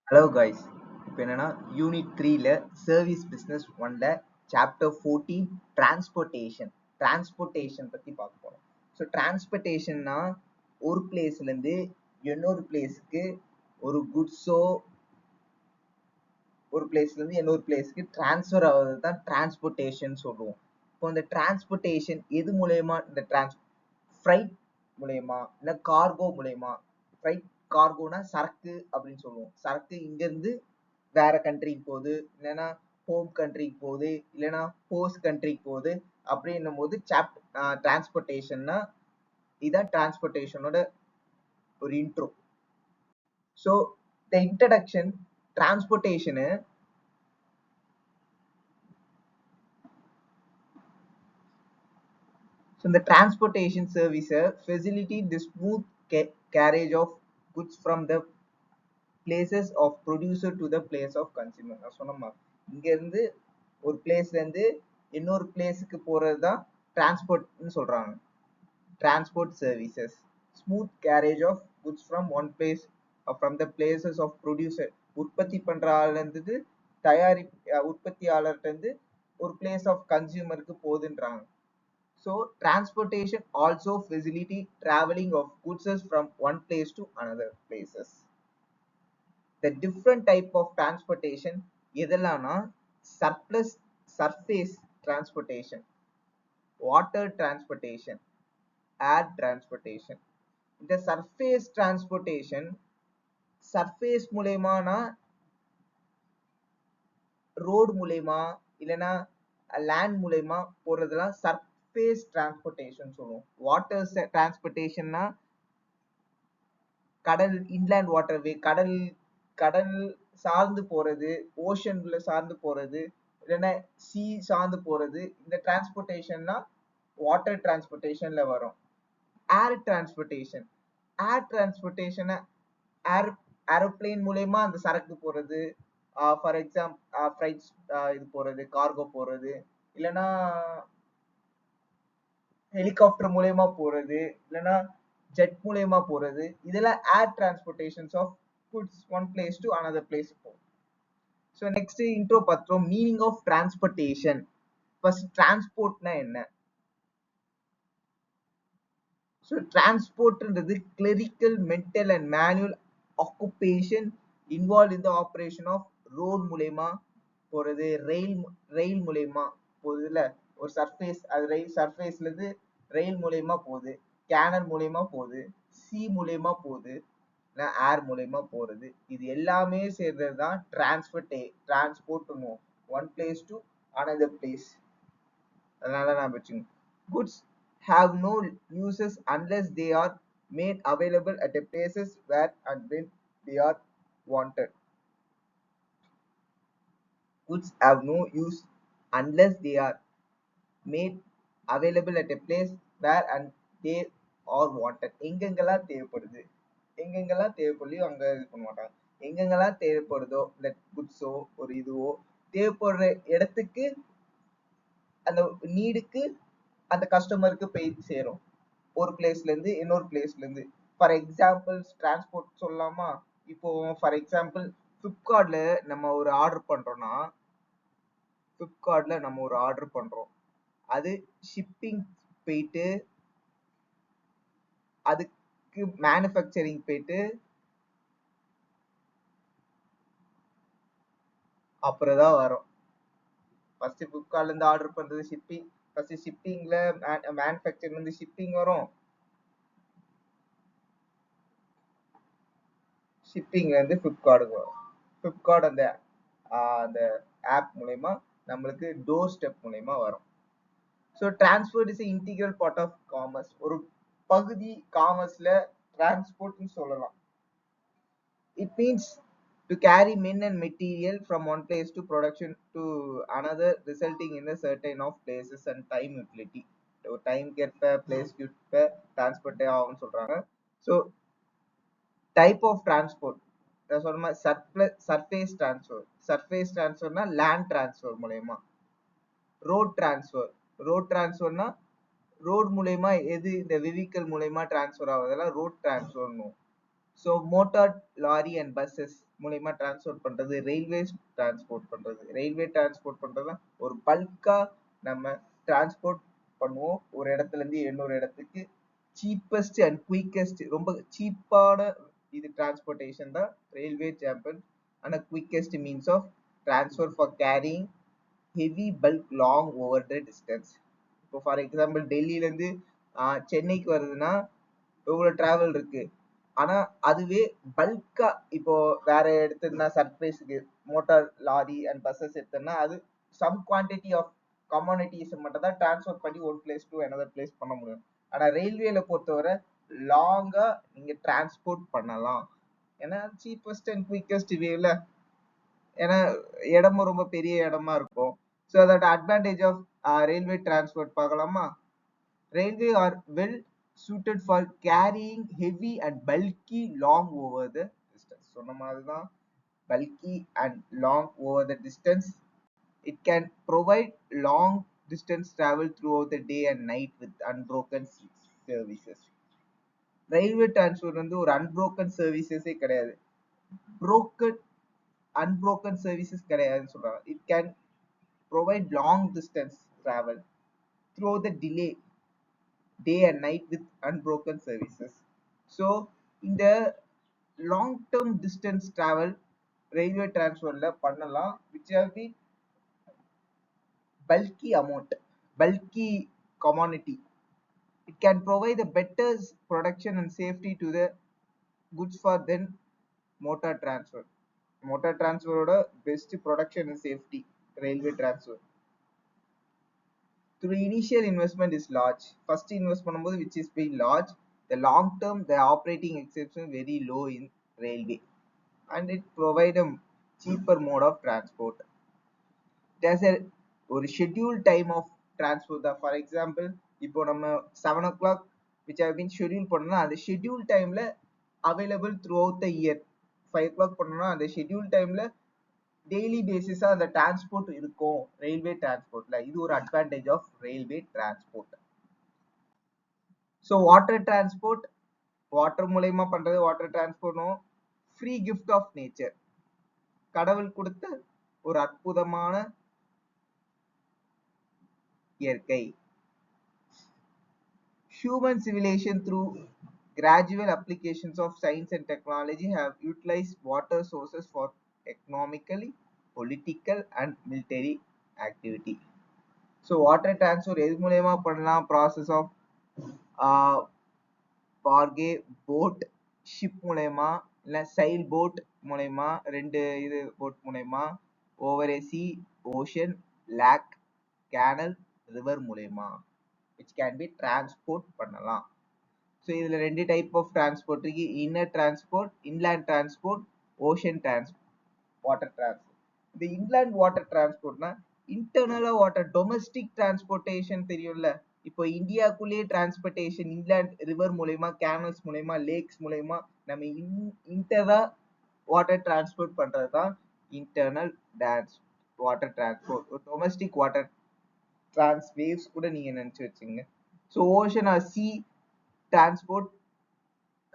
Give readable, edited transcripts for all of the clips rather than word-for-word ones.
Hello guys, இப்போ என்னன்னா unit 3ல சர்வீஸ் பிஸ்னஸ் 1ல சாப்டர் 14 டிரான்ஸ்போர்ட்டேஷன் பற்றி பார்க்க போகிறோம். ஸோ டிரான்ஸ்போர்ட்டேஷன்னா ஒரு பிளேஸ்லேருந்து இன்னொரு பிளேஸுக்கு ஒரு குட்ஸோ ஒரு பிளேஸ்லேருந்து இன்னொரு பிளேஸ்க்கு ட்ரான்ஸ்ஃபர் ஆகுறது தான் டிரான்ஸ்போர்ட்டேஷன் சொல்லுவோம். இப்போ இந்த டிரான்ஸ்போர்ட்டேஷன் எது மூலயமா இந்த ஃப்ரைட் மூலயமா இல்லை கார்கோ மூலயமா. ஃப்ரைட் கார்கோனா சரக்கு அப்படின்னு சொல்லுவோம். சரக்கு இங்கேருந்து வேற கண்ட்ரிக்கு போகுது, இல்லைன்னா ஹோம் கண்ட்ரிக்கு போகுது, இல்லைன்னா ஹோஸ்ட் கண்ட்ரிக்கு போகுது. அப்படின்னும் போது டிரான்ஸ்போர்ட்டேஷன்னா இதான் டிரான்ஸ்போர்ட்டேஷனோட ஒரு intro. So the introduction transportation So the transportation service facilitate the smooth carriage of goods from the places of producer to the place of consumer. நான் சொன்னமா இங்க இருந்து ஒரு பிளேஸ்ல இருந்து இன்னொரு பிளேஸுக்கு போறது தான் டிரான்ஸ்போர்ட்னு சொல்றாங்க. Transport services smooth carriage of goods from one place from the places of producer. உற்பத்தி பண்ற ஆள்ல இருந்து உற்பத்தியாளர்கிட்ட இருந்து ஒரு பிளேஸ் ஆஃப் கன்சியூமருக்கு போகுதுன்றாங்க. So transportation also facilitate traveling of goods from one place to another places. The different type of transportation எதெல்லாம்னா surface transportation, water transportation, air transportation. இந்த surface transportation surface மூலயமானா ரோடு மூலயமா இல்லைன்னா லேண்ட் மூலயமா போறதெல்லாம் surface transportation சொல்லுவோம். Water டிரான்ஸ்போர்ட்டேஷன்னா கடல் inland waterway கடல் கடல் சார்ந்து போறது, ஓஷன்ல சார்ந்து போறது, இல்லைன்னா சி சார்ந்து போறது. இந்த டிரான்ஸ்போர்ட்டேஷன்னா வாட்டர் டிரான்ஸ்போர்ட்டேஷன்ல வரும். ஏர் டிரான்ஸ்போர்ட்டேஷன் ஏர் ஏரோப்ளேன் மூலயமா அந்த சரக்கு போறது. ஃபார் எக்ஸாம்பிள் ஃப்ளைட்ஸ் இது போறது, கார்கோ போறது, இல்லைன்னா ஹெலிகாப்டர் மூலயமா போறது, இல்லைன்னா ஜெட் மூலயமா போறது. இதெல்லாம் air transportations of goods one place to another place போகும். ஸோ நெக்ஸ்ட் இன்ட்ரோ பார்த்தோம். Meaning of transportation. ஃபர்ஸ்ட் டிரான்ஸ்போர்ட்னா என்ன? ஸோ டிரான்ஸ்போர்ட்ன்றது clerical, mental and manual occupation involve in the operation of road மூலயமா போறது, ரயில் மூலயமா போகுதுல. ஒரு சர்ஃபேஸ், அது ரயில் சர்ஃபேஸ்ல இருந்து ரயில் மூலயமா போகுது, கேனல் மூலயமா போகுது, சி மூலயமா போகுது, ஏர் மூலயமா போறது. இது எல்லாமே சேர்ந்தது தான் டிரான்ஸ்போர்ட் பண்ணுவோம், one place to another place. அதனால நான் வச்சுங்க. Goods have no uses unless they are made available at a places where and when they are wanted. Goods have no use unless they are made available at a place where and they are wanted. எங்கெங்கெல்லாம் தேவைப்படுது, எங்கெங்கெல்லாம் தேவைப்படலையோ அங்க இது பண்ண மாட்டாங்க. எங்கெங்கெல்லாம் தேவைப்படுதோ, இந்த குட்ஸோ ஒரு இதுவோ தேவைப்படுற இடத்துக்கு அந்த நீடுக்கு அந்த கஸ்டமருக்கு போய் சேரும், ஒரு பிளேஸ்ல இருந்து இன்னொரு பிளேஸ்ல இருந்து. ஃபார் எக்ஸாம்பிள் டிரான்ஸ்போர்ட் சொல்லலாமா? இப்போ ஃபார் எக்ஸாம்பிள் ஃபிளிப்கார்ட்ல நம்ம ஒரு ஆர்டர் பண்றோம், அது ஷிப்பிங் போயிட்டு, அதுக்கு மேனுஃபேக்சரிங் போயிட்டு, அப்புறம் தான் வரும். ஃபர்ஸ்ட் ஃபிளிப்கார்ட்ல இருந்து ஆர்டர் பண்றது ஷிப்பிங், ஃபர்ஸ்ட் ஷிப்பிங்ல மேனுஃபேக்சரிங்ல இருந்து ஷிப்பிங் வரும், ஷிப்பிங்ல இருந்து ஃபிளிப்கார்ட்டுக்கு வரும். ஃபிளிப்கார்ட் அந்த ஆப் மூலயமா நம்மளுக்கு டோர் ஸ்டெப் மூலயமா வரும். So transport is integral part of commerce. ஒரு பகுதி காமர்ஸ்ல டிரான்ஸ்போர்ட்னு சொல்லலாம். It means to carry men and material from one place to production to another, resulting in a certain of places and time utility. ஒரு time கேட்ப place கேட்ப transport ஆகும்னு சொல்றாங்க. ஸோ டைப் ஆஃப் டிரான்ஸ்போர்ட் நான் சொல்ற மாதிரி சர்ஃபேஸ் டிரான்ஸ்ஃபர்னா land transfer மூலயமா. ரோட் டிரான்ஸ்ஃபர்னா ரோட் மூலயமா எது இந்த வெஹிக்கிள் மூலயமா டிரான்ஸ்ஃபர் ஆகுதெல்லாம் ரோட் டிரான்ஸ்ஃபர்னும். So motor lorry and buses மூலயமா டிரான்ஸ்போர்ட் பண்றது, ரயில்வேஸ் டிரான்ஸ்போர்ட் பண்றது. ரயில்வே டிரான்ஸ்போர்ட் பண்றதுனா ஒரு பல்கா நம்ம டிரான்ஸ்போர்ட் பண்ணுவோம் ஒரு இடத்துல இருந்து இன்னொரு இடத்துக்கு. சீப்பஸ்ட் அண்ட் குயிக்கஸ்ட், ரொம்ப சீப்பான இது டிரான்ஸ்போர்ட்டேஷன் தான் ரயில்வே சாம்பன் and quickest means of transfer for carrying heavy bulk long over the distance. இப்போ ஃபார் எக்ஸாம்பிள் டெல்லியிலேருந்து சென்னைக்கு வருதுன்னா எவ்வளோ டிராவல் இருக்கு. ஆனா அதுவே பல்கா இப்போ வேற எடுத்ததுன்னா சர்ப்ரைஸுக்கு மோட்டார் லாரி அண்ட் பஸ்ஸஸ் எடுத்தோம்னா அது சம் குவான்டிட்டி ஆஃப் கம்யூனிட்டிஸ் மட்டும் தான் டிரான்ஸ்ஃபர் பண்ணி ஒரு பிளேஸ் டு another பிளேஸ் பண்ண முடியும். ஆனா ரயில்வேல பொறுத்தவரை லாங்கா நீங்க டிரான்ஸ்போர்ட் பண்ணலாம். ஏன்னா சீப்பஸ்ட் அண்ட் குயிக்கஸ்ட் வேல. ஏன்னா இடமும் ரொம்ப பெரிய இடமா இருக்கும். ஸோ அதோட அட்வான்டேஜ் ஆஃப் ரயில்வே டிரான்ஸ்போர்ட் பார்க்கலாமா? Railway are well suited for carrying heavy and bulky long over the distance. சொன்ன மாதிரி தான் bulky and long over the distance. It can provide long distance travel throughout the day and night with unbroken services. Railway transport வந்து ஒரு அன்பரோக்கன் சர்வீசஸே கிடையாது. broken unbroken services கிடையாதுன்னு சொல்றாங்க. It can provide long distance travel throughout the day and night with unbroken services. So இந்த long term distance travel railway transferல பண்ணலாம், which have been bulky amount, bulky commodity. It can provide a better production and safety to the goods for than motor transfer. Motor transfer ஓட best production and safety railway transfer. Through initial investment is large. First invest பண்ணும்போது which is very large. The long term the operating expenses very low in railway and it provide a cheaper mode of transport. There's a ஒரு scheduled time of transport தான். For example இப்போ நம்ம 7 o'clock which have been scheduled பண்ணா அந்த schedule timeல available throughout the year. 5 o'clock பண்ணா அந்த schedule timeல daily பேசிஸா அந்த transport இருக்கும் ரயில்வே டிரான்ஸ்போர்ட்ல. இது ஒரு advantage of railway transport. So water transport, water மூலயமா பண்றது வாட்டர் டிரான்ஸ்போர்ட்டும் ஃப்ரீ கிஃப்ட் ஆஃப் நேச்சர், கடவுள் கொடுத்த ஒரு அற்புதமான இயற்கை. Human civilization through gradual applications of science and technology have utilized water sources for economically, political and military activity. So water transfer எது மூலயமா பண்ணலாம்? Process of barge, boat, ship மூலயமா, இல்ல sail boat மூலயமா, ரெண்டு இது boat மூலயமா, over a sea, ocean, lake, canal, river மூலயமா which can be transport பண்ணலாம். ஸோ இதுல ரெண்டு டைப் ஆஃப் டிரான்ஸ்போர்ட் இருக்கு. Inner transport, inland transport, ocean water transport. இந்த இன்லேண்ட் வாட்டர் டிரான்ஸ்போர்ட்னா இன்டர்னலா வாட்டர் டொமஸ்டிக் டிரான்ஸ்போர்ட்டேஷன் தெரியும்ல. இப்போ இந்தியாக்குள்ளேயே டிரான்ஸ்போர்ட்டேஷன் இன்லேண்ட் ரிவர் மூலயமா, கேனல்ஸ் மூலயமா, லேக்ஸ் மூலயமா நம்ம இன்டரா வாட்டர் டிரான்ஸ்போர்ட் பண்றது தான் internal water transport. Domestic water waves கூட நீங்க நினைச்சு வச்சுங்க. So ocean or sea transport,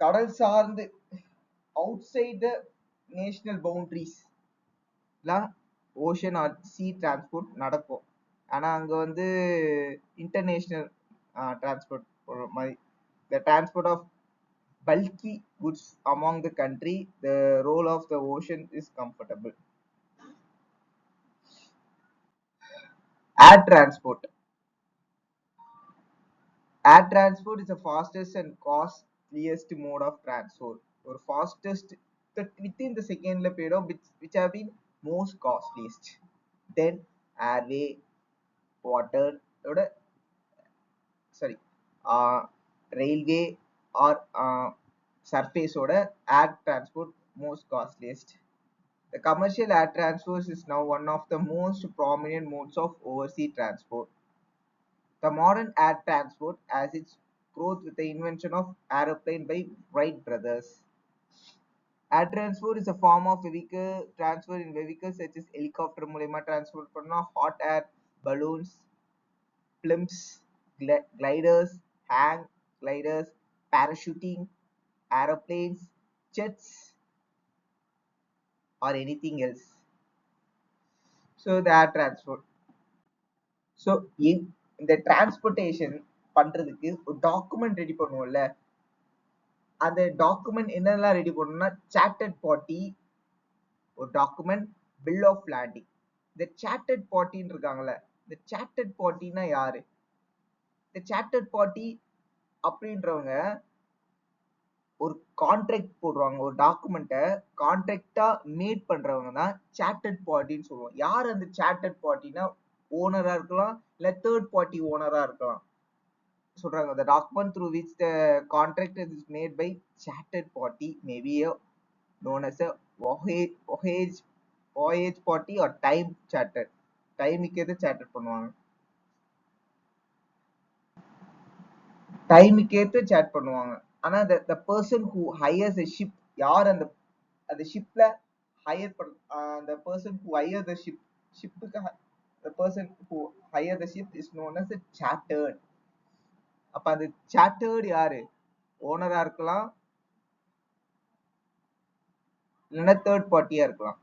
கடல் சார்ந்து outside the national boundaries ocean or sea transport நடக்கும். ஆனா அங்க வந்து இன்டர்நேஷனல் டிரான்ஸ்போர்ட் மாதிரி the transport of bulky goods among the country, the role of the ocean is comfortable. Air transport. Air transport is the fastest and costliest mode of transport, or fastest that within the second period which have been most costliest. Then airway, water, sorry, railway or surface order air transport most costliest. The commercial air transport is now one of the most prominent modes of overseas transport. The modern air transport has its growth with the invention of aeroplane by Wright brothers. Air transport is a form of vehicle transfer in vehicles such as helicopter மூலமா transport பண்ணலாம், hot air balloons, blimps, gliders, hang gliders, parachuting, aeroplanes, jets or anything else. So the air transport. So இந்த transportation பண்றதுக்கு ஒரு document ready பண்ணுவோம்ல, அந்த document என்னெல்லாம் ready பண்ணணும்னா chartered party ஒரு டாக்குமெண்ட், பில் ஆஃப் லேண்டிங். இந்த சார்ட்டர்ட் பார்ட்டின்னு இருக்காங்கல்ல, இந்த சார்ட்டர்ட் பார்ட்டினா யாரு? இந்த சார்ட்டர்ட் பார்ட்டி அப்படின்றவங்க ஒரு கான்ட்ராக்ட் போடுவாங்க, ஒரு டாக்குமெண்ட்டை கான்ட்ராக்டா மேட் பண்றவங்க தான் சார்ட்டர்ட் பார்ட்டின்னு சொல்லுவோம். யார் அந்த சார்ட்டர்ட் பார்ட்டினா ஓனரா இருக்கலாம், இல்ல தேர்ட் பார்ட்டி ஓனரா இருக்கலாம். சொல்றாங்க the document through which the contract is made by chartered party may be known as a voyage party or time charter. டைமுக்கு ஏற்ற சார்ட்டர் பண்ணுவாங்க, டைமுக்கு ஏற்ற சார்ட் பண்ணுவாங்க. ஆனா the person who hires a ship, யார் அந்த அந்த ஷிப்ல ஹையர் பண்ண, the person who hire the ஷிப்புக்கு the person who hire the ship is known as a chartered. அப்ப அந்த சார்ட்டர்ட் யாரு? ஓனரா இருக்கலாம், இல்லைன்னா தேர்ட் பார்ட்டியா இருக்கலாம்.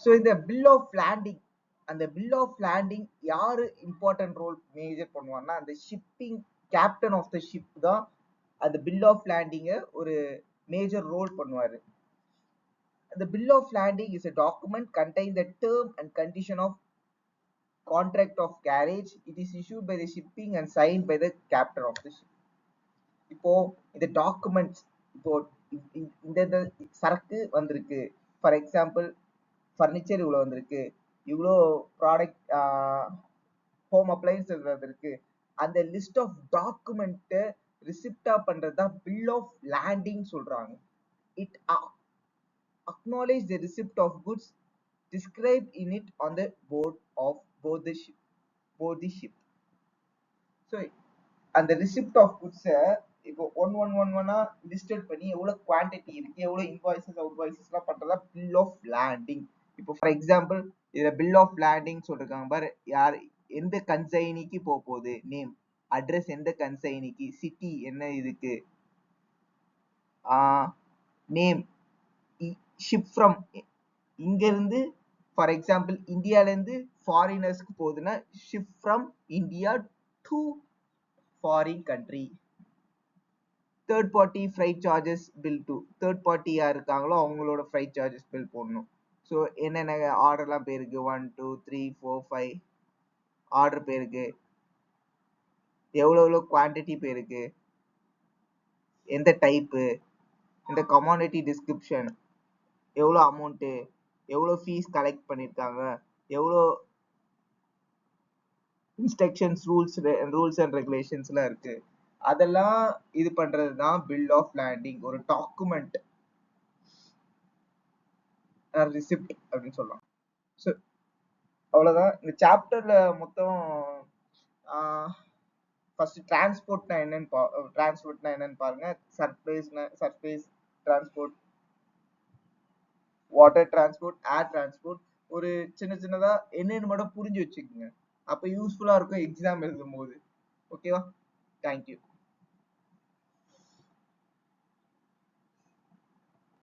ஸோ இந்த பில் ஆஃப் லேண்டிங், அந்த பில் ஆஃப் லேண்டிங் யாரு இம்பார்ட்டன்ட் ரோல் மேஜர் பண்ணுவாங்கன்னா அந்த shipping captain of the ship தான் அந்த பில் ஆஃப் லேண்டிங்கை ஒரு மேஜர் ரோல் பண்ணுவாரு. The bill of landing is a document contain the term and condition of contract of carriage. It is issued by the shipping and signed by the captain of the ship. இப்போ இந்த documents, இப்போ இந்த சரக்கு வந்திருக்கு, for example furniture இவ்வளோ வந்திருக்கு, இவ்வளோ product home appliances வந்திருக்கு, அந்த லிஸ்ட் ஆஃப் டாக்குமெண்ட்டை ரிசிப்டா பண்றது தான் பில் ஆஃப் லேண்டிங் சொல்றாங்க. It acknowledge the receipt of goods described in it on the board of both the ship. So அந்த receipt of goods இப்போ ஒன்னா லிஸ்டட் பண்ணி எவ்வளவு குவான்டிட்டி இருக்கு, எவ்வளவு இன்வாய்சஸ் அவுட்வாய்சஸ்லாம் பண்றதா பில் ஆஃப் லேண்டிங். இப்போ ஃபார் எக்ஸாம்பிள் இதுல பில் ஆஃப் லேண்டிங் சொல்லிருக்காங்க பாரு, யார் எந்த கன்சைனிக்கு போகுது, நேம், அட்ரஸ் எந்த கன்சைனிக்கு, சிட்டி என்ன இதுக்கு, நேம், ஷிப் ஃப்ரம் இங்க இருந்து ஃபார் எக்ஸாம்பிள் இந்தியால இருந்து ஃபாரினர்ஸ்க்கு போகுதுன்னா ship from India to foreign country. Third party freight charges bill to, third party யார் இருக்காங்களோ அவங்களோட ஃப்ரைட் சார்ஜஸ் பில் போடணும். ஸோ என்னென்ன ஆர்டர்லாம் போயிருக்கு, 1 2 3 4 5 ஆர்டர் போயிருக்கு, எவ்வளோ குவான்டிட்டி போயிருக்கு, எந்த டைப்பு, இந்த கமாடிட்டி டிஸ்கிரிப்ஷன், எவ்வளோ அமௌண்ட்டு, எவ்வளோ ஃபீஸ் கலெக்ட் பண்ணியிருக்காங்க, எவ்வளோ இன்ஸ்ட்ரக்ஷன்ஸ், ரூல்ஸ் அண்ட் ரெகுலேஷன்ஸ்லாம் இருக்கு, அதெல்லாம் இது பண்றது தான் பில் ஆஃப் லேண்டிங். ஒரு டாக்குமெண்ட், ரிசிப்ட் அப்படின்னு சொல்லலாம். ஸோ அவ்வளோதான் இந்த சாப்டர்ல மொத்தம். ஃபர்ஸ்ட் டிரான்ஸ்போர்ட்னா என்னன்னு பாருங்க. சர்ஃபேஸ் டிரான்ஸ்போர்ட், வாட்டர் டிரான்ஸ்போர்ட், ஏர் டிரான்ஸ்போர்ட், ஒரு சின்னதா என்னன்னு மட்டும் புரிஞ்சு வச்சுக்கோங்க, அப்ப யூஸ்ஃபுல்லா இருக்கும் எக்ஸாம் எழுதும் போது. ஓகேவா? தேங்க்யூ.